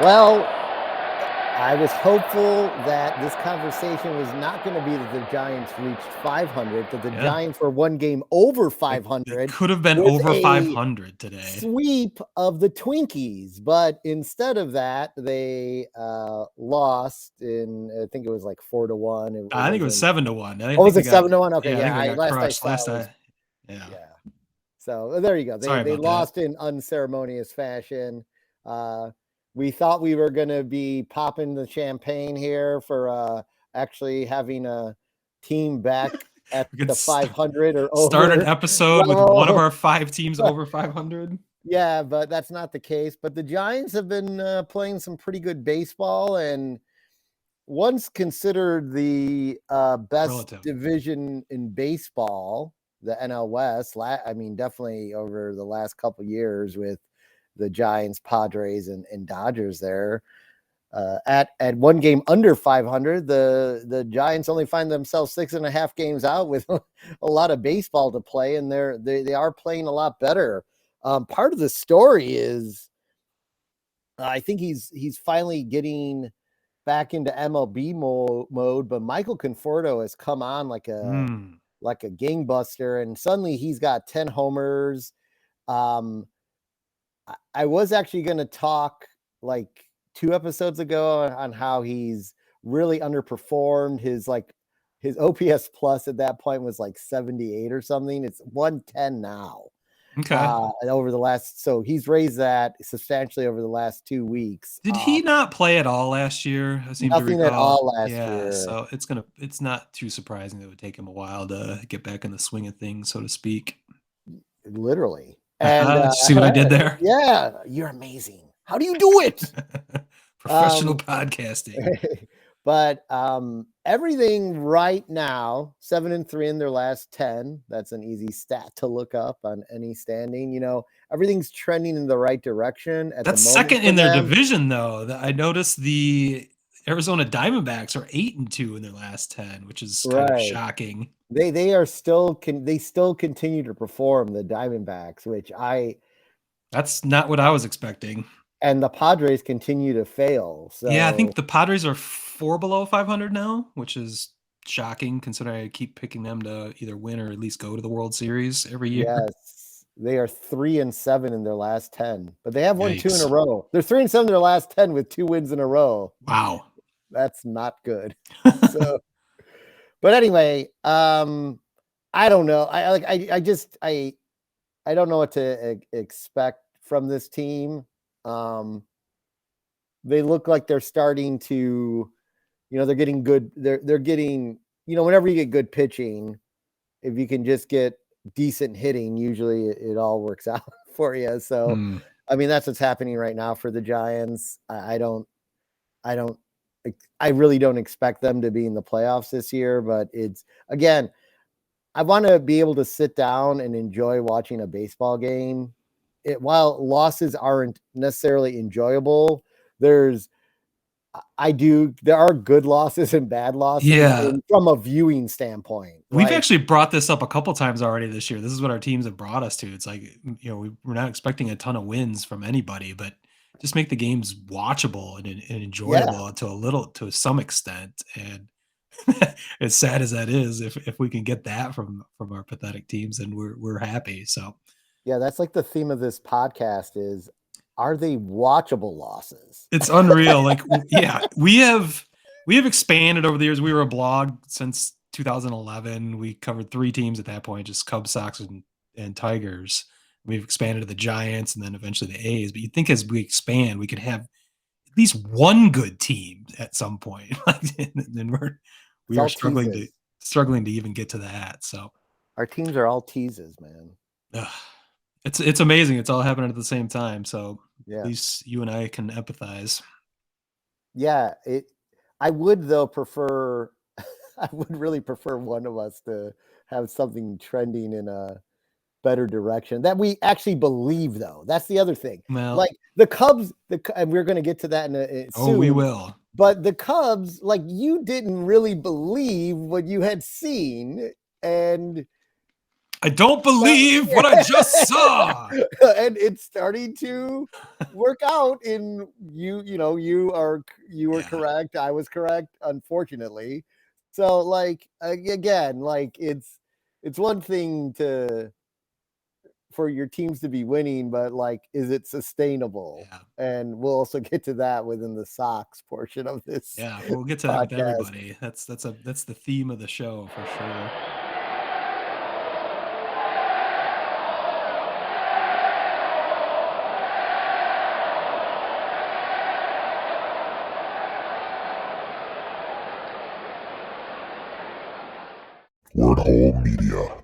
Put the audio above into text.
Well, I was hopeful that this conversation was not going to be that the Giants reached 500, that the Yeah. Giants were one game over It 500 could have been with over a 500 today. sweep of the Twinkies. But instead of that, they lost in, I think it was like 4-1. I think it was 7-1. I Oh, think was they it got 7-1? Okay, yeah, I think they yeah. got Last I crushed saw last it was, time. Yeah. yeah. So there you go. Sorry They about that. lost in unceremonious fashion. We thought we were going to be popping the champagne here for actually having a team back at We could the 500 or start an over episode with one of level. our 5 teams over 500. Yeah, but that's not the case. But the Giants have been playing some pretty good baseball, and once considered the best Relative. division in baseball, the NL West. I mean, definitely over the last couple years with the Giants, Padres, and Dodgers there. At one game under 500, the Giants only find themselves 6.5 games out with a lot of baseball to play, and they are playing a lot better. Part of the story is I think he's finally getting back into MLB mode, but Michael Conforto has come on like a gangbuster, and suddenly he's got 10 homers. I was actually going to talk like 2 episodes ago on how he's really underperformed. His OPS plus at that point was like 78 or something. It's 110 now. Okay. Over the last, so he's raised that substantially over the last 2 weeks. Did he not play at all last year? I seem to Nothing at recall. all last Yeah, year. so it's not too surprising that it would take him a while to get back in the swing of things, so to speak. Literally. And See what I did there? yeah, you're amazing. How do you do it? Professional podcasting. But everything right now, 7-3 in their last 10. That's an easy stat to look up on any standing. Everything's trending in the right direction at That's the moment second for in their them. division, though. I noticed the Arizona Diamondbacks are 8-2 in their last 10, which is kind of Right. shocking. They are still they still continue to perform, the Diamondbacks, which That's not what I was expecting. and the Padres continue to fail. So Yeah, I think the Padres are 4 below 500 now, which is shocking considering I keep picking them to either win or at least go to the World Series every year. yes, they are 3-7 in their last 10, but they have won 2 in a Yikes. row. They're 3-7 in their last 10 with 2 wins in a row. Wow. That's not good. So, but anyway, I don't know. I don't know what to expect from this team. They look like they're starting to, they're getting good. They're getting, whenever you get good pitching, if you can just get decent hitting, usually it all works out for you. So, I mean, that's what's happening right now for the Giants. I really don't expect them to be in the playoffs this year, but it's, again, I want to be able to sit down and enjoy watching a baseball game. While losses aren't necessarily enjoyable, there are good losses and bad losses Yeah. from a viewing standpoint. We've actually brought this up a couple times already this year. This is what our teams have brought us to. It's like, we're not expecting a ton of wins from anybody, but just make the games watchable and enjoyable to some extent. And as sad as that is, if we can get that from our pathetic teams, then we're happy. So yeah, that's like the theme of this podcast is, are they watchable losses? it's unreal. Like, yeah, we have expanded over the years. We were a blog since 2011. We covered 3 teams at that point, just Cubs, Sox, and Tigers. We've expanded to the Giants and then eventually the A's. But you think as we expand, we could have at least one good team at some point. And we are struggling to even get to that. So our teams are all teases, man. It's amazing. It's all happening at the same time. So yeah, at least you and I can empathize. Yeah, I would though prefer I would really prefer one of us to have something trending in a better direction that we actually believe, though. That's the other thing. Well, like the Cubs, and we're going to get to that soon. We will. But the Cubs, like, you didn't really believe what you had seen, and I don't believe what I just saw. And it's starting to work out in you were Yeah. correct, I was correct, unfortunately. So like again, like it's one thing to for your teams to be winning, but like is it sustainable? Yeah. And we'll also get to that within the socks portion of this Yeah. We'll get to that with podcast. everybody. That's the theme of the show for sure. Word Hole Media.